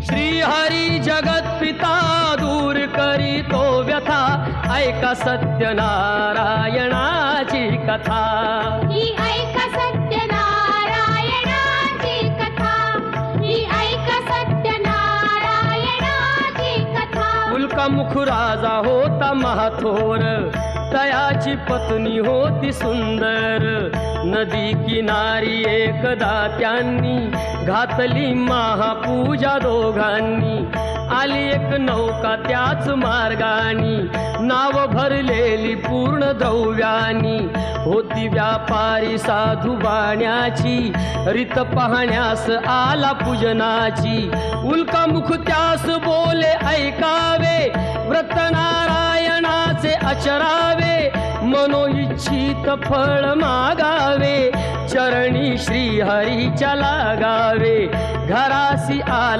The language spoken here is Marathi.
श्री हरी जगत पिता दूर करी तो व्यथा, ऐका सत्यनारायणाची कथा। ही ऐका सत्यनारायणाची कथा, ही ऐका सत्यनारायणाची कथा। उल्कामुख राजा होता महाथोर, तयाची पत्नी होती सुंदर। नदी किनारी एकदा त्यांनी घातली महापूजा दोघांनी। आली एक नौका त्याच मार्गानी, नाव भरलेली पूर्ण द्रव्यानी। होती व्यापारी साधू बाण्याची, रीत पाहण्यास आला पूजनाची। उल्कामुख त्यास बोले ऐकावे, व्रत नारायणाचे आचरावे। मनोइच्छित फळ मागावे, चरणी श्री हरीच्या लागावे। घरासी आला